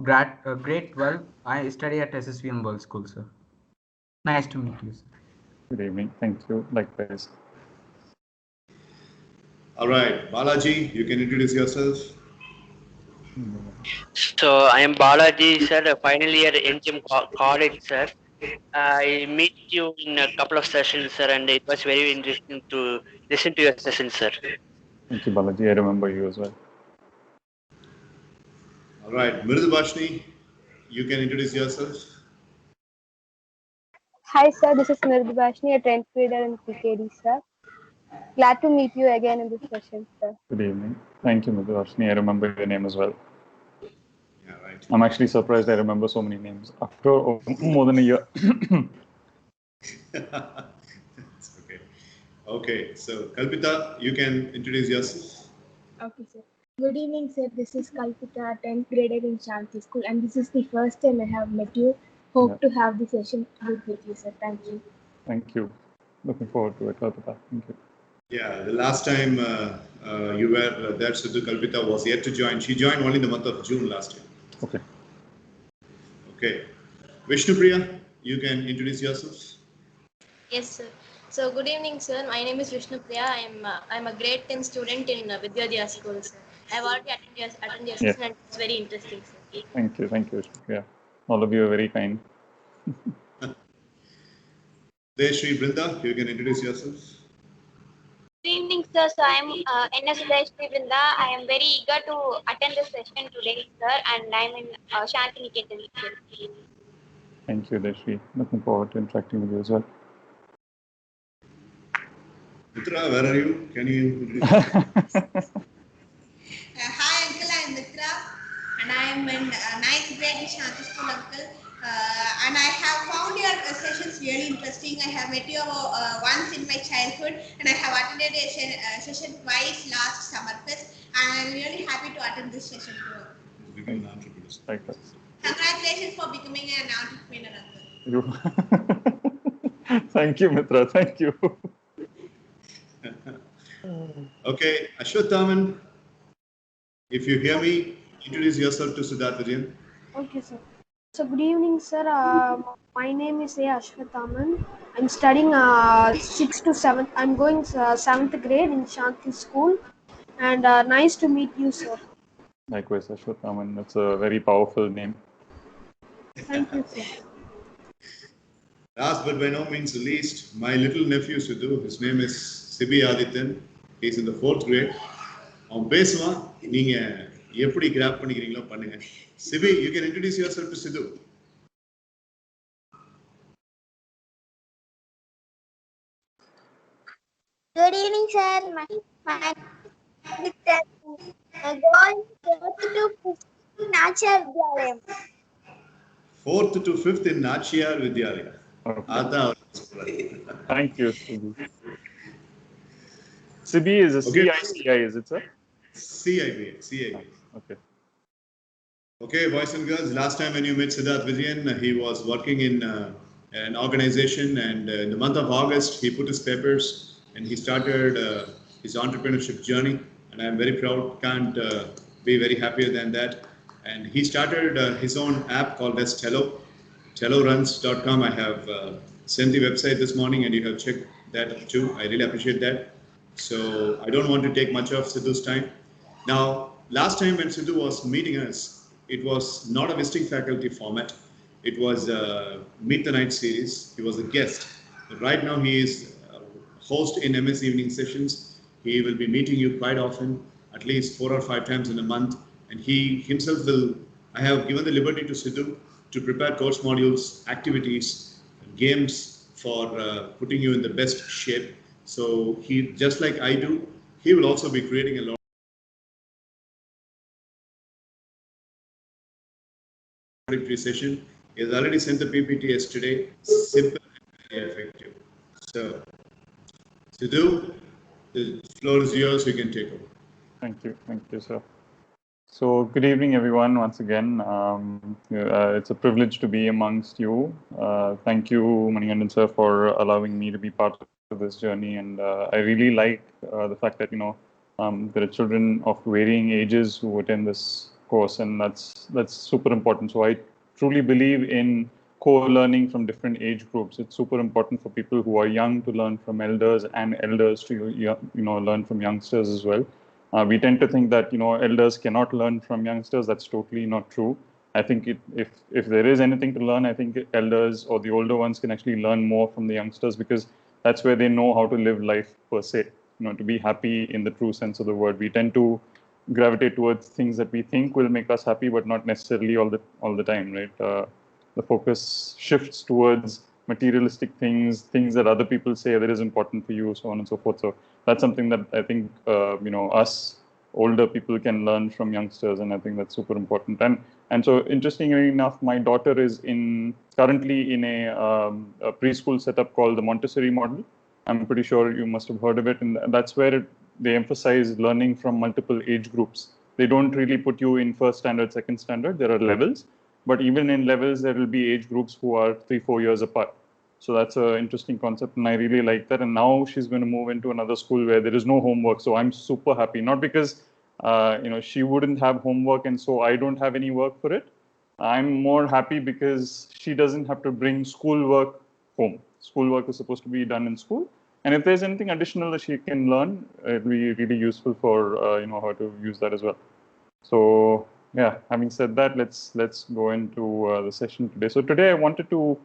Grade 12. I study at SSVM World School, sir. Nice to meet you, sir. Good evening. Thank you. Likewise. All right, Balaji, you can introduce yourself. So I am Balaji, sir, a final year NGM college, sir. I meet you in a couple of sessions, sir, and it was very interesting to listen to your session, sir. Thank you, Balaji. I remember you as well. All right, Mridubashni, you can introduce yourself. Hi sir, this is Vijayan, a 10th grader in PKD sir. Glad to meet you again in this session, sir. Good evening. Thank you, Mridubashni. I remember your name as well. Yeah, right. I'm actually surprised I remember so many names after more than a year. That's okay. Okay, so Kalpita, you can introduce yourself. Okay, sir. Good evening, sir. This is Kalpita, 10th grader in Shanti School, and this is the first time I have met you. Hope to have the session good with you, sir. Thank you. Thank you. Looking forward to it, Kalpita. Thank you. Yeah, the last time you were there, Sidhu, Kalpita was yet to join. She joined only in the month of June last year. Okay. Okay. Vishnupriya, you can introduce yourself. Yes, sir. So good evening, sir. My name is Vishnupriya. I'm a grade 10 student in Vijayan school, sir. I've already attended your session and it's very interesting, sir. Thank you, Vishnupriya. All of you are very kind. Deshri Brinda, you can introduce yourself. Good evening, sir. So I am MSES Vrinda. I am very eager to attend the session today, sir, and I am in Shanti Niketan. Thank you, Deshri. Looking forward to interacting with you as well. Mitra, where are you? Can you introduce yourself? Hi, Uncle. I am Mitra, and I am in 9th grade in Shanti School, Uncle. And I have found your sessions really interesting. I have met you once in my childhood, and I have attended a session twice last summer fest. And I am really happy to attend this session too. Becoming an entrepreneur. Congratulations for becoming an entrepreneur, Uncle. Thank you, Mitra. Thank you. Okay, Ashwathaman, if you hear me, introduce yourself to Sidharth Vijayan. Okay, sir. So good evening, sir. My name is A. Ashwathaman. I'm studying 6th to 7th. I'm going 7th grade in Shanti School, and nice to meet you, sir. Likewise, Ashwathaman. That's a very powerful name. Thank you, sir. Last but by no means the least, my little nephew Sidhu, his name is Sibi Adityan. He's in the 4th grade. அவன் பேசுவான், நீங்க எப்படி graph பண்ணிக்கிறீங்களோ பண்ணுங்க. Sibi, you can introduce yourself to Sidhu. Good evening, sir. My going 4th to 5th in Achar Vidyalayam. 4th to 5th in Nachiyar Vidyalaya. Thank you, Sibi. Sibi is a CICI, is it, sir? CIB. Okay. Okay, boys and girls, last time when you met Sidharth Vijayan, he was working in an organization, and in the month of August, he put his papers and he started his entrepreneurship journey. And I'm very proud, can't be very happier than that. And he started his own app called as Tello, telloruns.com. I have sent the website this morning and you have checked that too. I really appreciate that. So I don't want to take much of Sidhu's time. Now, last time when Sidhu was meeting us, it was not a visiting faculty format. It was a Meet the Night series. He was a guest. Right now he is a host in MS evening sessions. He will be meeting you quite often, at least 4 or 5 times in a month. And he himself will, I have given the liberty to Sidhu to prepare course modules, activities, games for putting you in the best shape. So he, just like I do, he will also be creating a lot of session. He has already sent the PPT yesterday. Simple and very effective. So, Sidhu, the floor is yours. You can take over. Thank you, sir. So, good evening, everyone. Once again, it's a privilege to be amongst you. Thank you, Manikandan sir, for allowing me to be part of this journey. And I really like the fact that there are children of varying ages who attend this course, and that's super important. So I truly believe in co-learning from different age groups. It's super important for people who are young to learn from elders, and elders to learn from youngsters as well. We tend to think that elders cannot learn from youngsters. That's totally not true. I think if there is anything to learn, I think elders or the older ones can actually learn more from the youngsters, because that's where they know how to live life per se. To be happy in the true sense of the word. We tend to gravitate towards things that we think will make us happy, but not necessarily all the time, right? The focus shifts towards materialistic things that other people say that is important for you, so on and so forth. So that's something that I think us older people can learn from youngsters, and I think that's super important. And so interestingly enough, my daughter is currently in a preschool setup called the Montessori model. I'm pretty sure you must have heard of it, and that's where they emphasize learning from multiple age groups. They don't really put you in first standard, second standard. There are levels, but even in levels, there will be age groups who are 3-4 years apart. So that's an interesting concept, and I really like that. And now she's going to move into another school where there is no homework. So I'm super happy, not because she wouldn't have homework and so I don't have any work for it. I'm more happy because she doesn't have to bring schoolwork home. Schoolwork is supposed to be done in school, and if there's anything additional that she can learn, it'll be really useful for her to use that as well. So yeah, having said that, let's go into the session today. So today I wanted to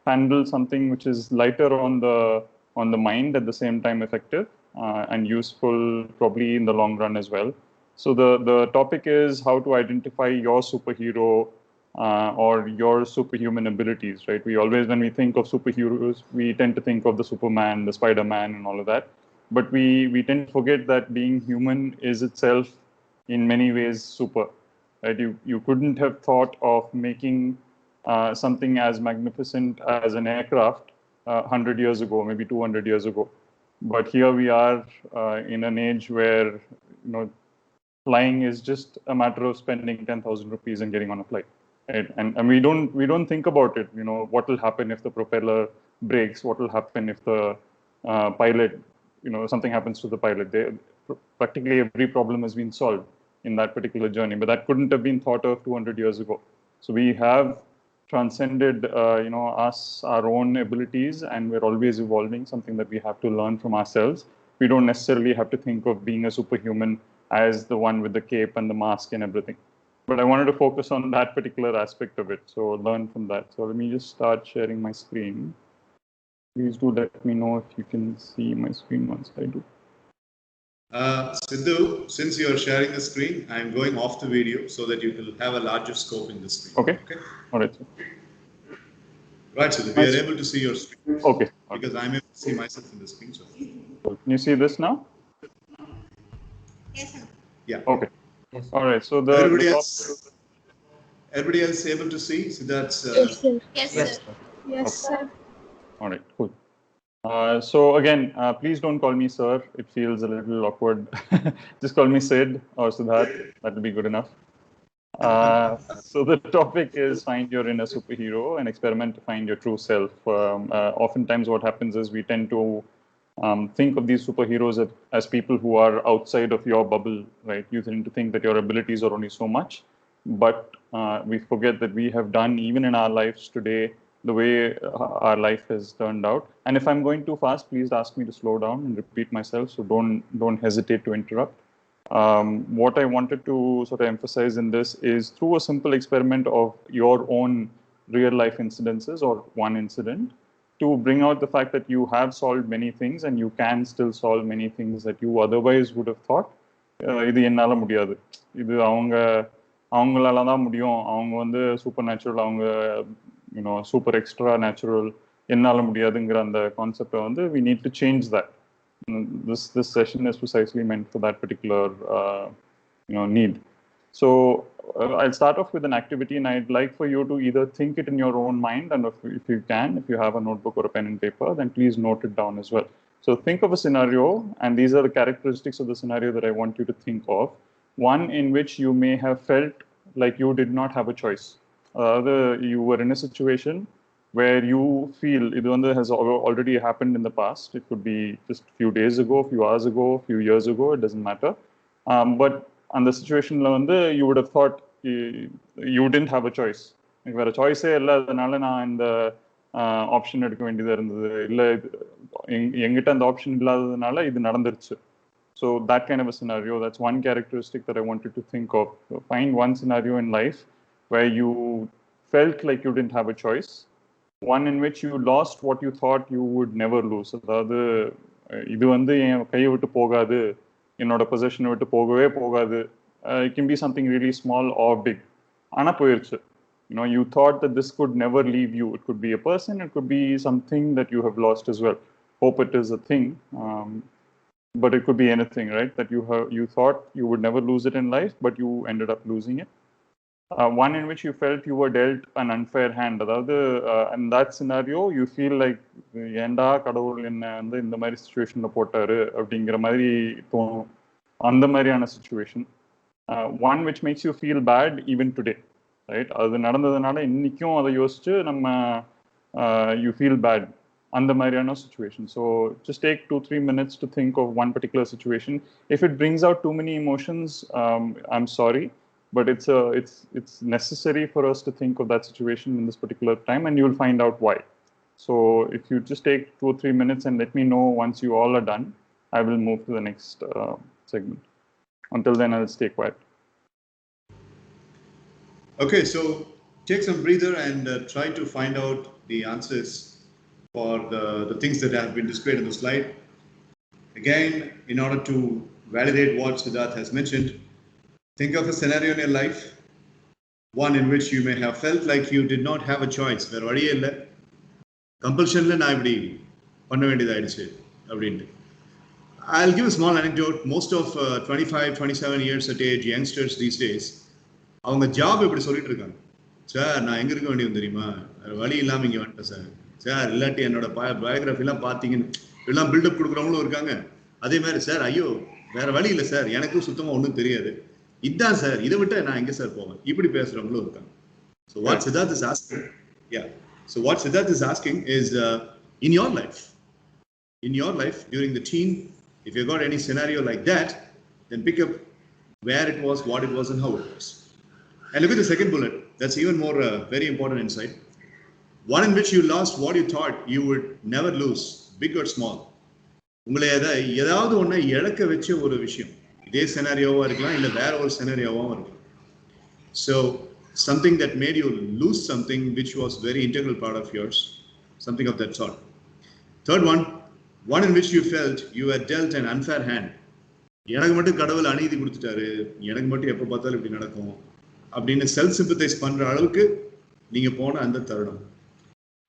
handle something which is lighter on the mind, at the same time effective and useful probably in the long run as well. So the topic is how to identify your superhero or your superhuman abilities, right? We always, when we think of superheroes, we tend to think of the Superman, the Spider-Man, and all of that. But we tend to forget that being human is itself, in many ways, super. Right? You couldn't have thought of making something as magnificent as an aircraft 100 years ago, maybe 200 years ago. But here we are in an age where flying is just a matter of spending 10,000 rupees and getting on a flight. Right? And we don't think about it. What will happen if the propeller breaks? What will happen if the pilot, something happens to the pilot? Practically every problem has been solved in that particular journey, but that couldn't have been thought of 200 years ago. So we have transcended, us, our own abilities, and we're always evolving, something that we have to learn from ourselves. We don't necessarily have to think of being a superhuman as the one with the cape and the mask and everything. But I wanted to focus on that particular aspect of it, so learn from that. So let me just start sharing my screen. Please do let me know if you can see my screen once I do. Sidhu, since you are sharing the screen, I'm going off the video so that you will have a larger scope in the screen. Okay. All right. Right, Sidhu, we are able to see your screen. Okay. Because I'm able to see myself in the screen. So. Can you see this now? Yes, sir. Yeah. Okay. Yes. All right. So everybody else able to see? So that's Yes, sir. Yes, Yes, sir. sir. Yes, sir. all right. Cool. So again, please don't call me sir. It feels a little awkward. Just call me Sid or Sidharth. That will be good enough. So the topic is find your inner superhero and experiment to find your true self. Oftentimes what happens is we tend to think of these superheroes as people who are outside of your bubble, right? You tend to think that your abilities are only so much, but we forget that we have done, even in our lives today, the way our life has turned out. And if I'm going too fast, please ask me to slow down and repeat myself. So don't hesitate to interrupt. What I wanted to sort of emphasize in this is through a simple experiment of your own real life incidences or one incident, to bring out the fact that you have solved many things and you can still solve many things that you otherwise would have thought இது என்னால முடியாது, இது அவங்களால தான் முடியும், அவங்க வந்து super natural, அவங்க சூப்பர் எக்ஸ்ட்ரா நேச்சுரல், என்னால முடியாதுங்கிற அந்த கான்செப்டை வந்து we need to change that. This session is precisely meant for that particular need. So I'll start off with an activity, and I'd like for you to either think it in your own mind, and if you can, if you have a notebook or a pen and paper, then please note it down as well. So think of a scenario, and these are the characteristics of the scenario that I want you to think of. One in which you may have felt like you did not have a choice. You were in a situation where you feel it has already happened in the past. It could be just a few days ago, a few hours ago, a few years ago, it doesn't matter. But on the situation, you would have thought you didn't have a choice. வேற சாய்ஸே இல்லாதனால நான் இந்த option எடுக்க வேண்டியதாக இருந்தது, இல்லை எங்கிட்ட அந்த ஆப்ஷன் இல்லாததுனால இது நடந்துருச்சு. So that kind of a scenario, that's one characteristic that I wanted to think of. So find one scenario in life where you felt like you didn't have a choice, one in which you lost what you thought you would never lose. அதாவது இது வந்து என் கையை விட்டு போகாது, என்னோட பொசிஷனை விட்டு போகவே போகாது. It can be something really small or big. ஆனால் போயிருச்சு. You thought that this could never leave you. It could be a person, it could be something that you have lost as well. Hope it is a thing, but it could be anything, right? That you thought you would never lose it in life, but you ended up losing it. One in which you felt you were dealt an unfair hand. Aதாவது in that scenario you feel like ஏண்டா கடவுள் என்ன வந்து இந்த மாதிரி சிச்சுவேஷனில் போட்டாரு அப்படிங்கிற மாதிரி தோணும். அந்த மாதிரியான situation. One which makes you feel bad even today. Right, அது நடந்ததுனால இன்னைக்கும் அதை யோசிச்சு நம்ம யூ ஃபீல் பேட், அந்த மாதிரியான situation. So just take 2-3 minutes to think of one particular situation. If it brings out too many emotions, I'm sorry, but it's necessary for us to think of that situation in this particular time, and you'll find out why. So if you just take 2 or 3 minutes and let me know once you all are done, I will move to the next segment. Until then, I'll stay quiet. Okay, so take some breather and try to find out the answers for the things that have been displayed on the slide. Again, in order to validate what Sidharth has mentioned, think of a scenario in your life, one in which you may have felt like you did not have a choice. There vadiye illa, compulsion la na ipdi panna vendiyadaiduchu அப்படின்ட்டு. I'll give a small anecdote. Most of 25-27 years at age youngsters these days, அவங்க job எப்படி சொல்லிட்டு இருக்காங்க, sir நான் எங்கே இருக்க வேண்டியது தெரியுமா, வழி இல்லாமல் இங்கே வந்துட்டேன் சார், சார் இல்லாட்டி என்னோட பயோகிராஃபிலாம் பார்த்தீங்கன்னு எல்லாம் பில்டப் கொடுக்குறவங்களும் இருக்காங்க. அதே மாதிரி சார் ஐயோ வேற வழி இல்லை சார், எனக்கும் சுத்தமாக ஒன்றும் தெரியாது, இதுதான் சார், இதை விட்டு நான் எங்கே சார் போவேன், இப்படி பேசுகிறவங்களும் இருக்காங்க. So what Sidharth is asking, so what Sidharth is asking is in your life during the teen, if you got any scenario like that, then pick up where it was, what it was, and how it was. And look at the second bullet. That's even more very important insight. One in which you lost what you thought you would never lose, big or small. உங்களை ஏதாவது ஒன்றை இழக்க வச்ச ஒரு விஷயம், இதே செனாரியோவாக இருக்கலாம், இல்லை வேற ஒரு செனாரியோவாகவும் இருக்கலாம். So something that made you lose something which was very integral part of yours, something of that sort. Third one in which you felt you were dealt an unfair hand. எனக்கு மட்டும் கடவுள் அநீதி கொடுத்துட்டாரு, எனக்கு மட்டும் எப்போ பார்த்தாலும் இப்படி நடக்கும் அப்படின்னு செல்ஃப் சிம்பத்தைஸ் பண்ற அளவுக்கு நீங்க போன அந்த தருணம்.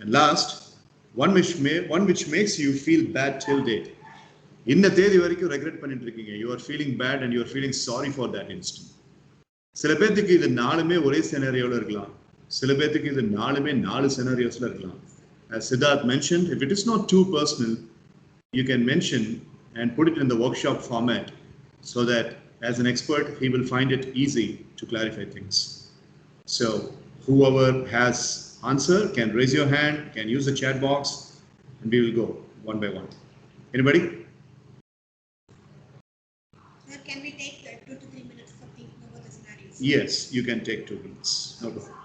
And last, one which makes you feel bad till date. இன்ன தேதி வரைக்கும் ரெக்ரெட் பண்ணிட்டு இருக்கீங்க. You are feeling bad and you are feeling sorry for that instant. சில பேத்துக்கு இது நாலுமே ஒரே செனாரியோல இருக்கலாம், சில பேத்துக்கு இது நாலுமே 4 செனாரியோஸ்ல இருக்கலாம். As Sidharth mentioned, if it is not too personal, you can mention and put it in the workshop format, so that as an expert he will find it easy to clarify things. So whoever has answer can raise your hand, can use the chat box, and we will go one by one. Anybody? Sir, can we take 2 to 3 minutes for thinking about the scenarios? Yes, you can take 2 minutes. No problem.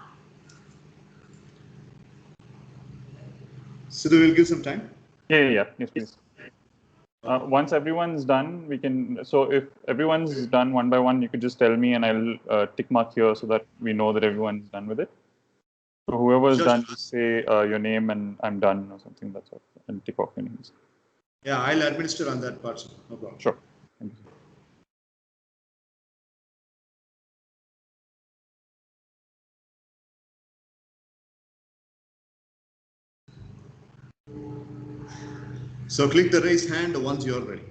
So we will give some time. Yeah. Yes, please. Once everyone's done, we can. So if everyone's done one by one, you could just tell me, and I'll tick mark here so that we know that everyone's done with it. So whoever's done, just say your name and I'm done or something. That's all. And tick off your names. Yeah, I'll administer on that part. No problem. Sure. Thank you. So click the raise hand once you're ready.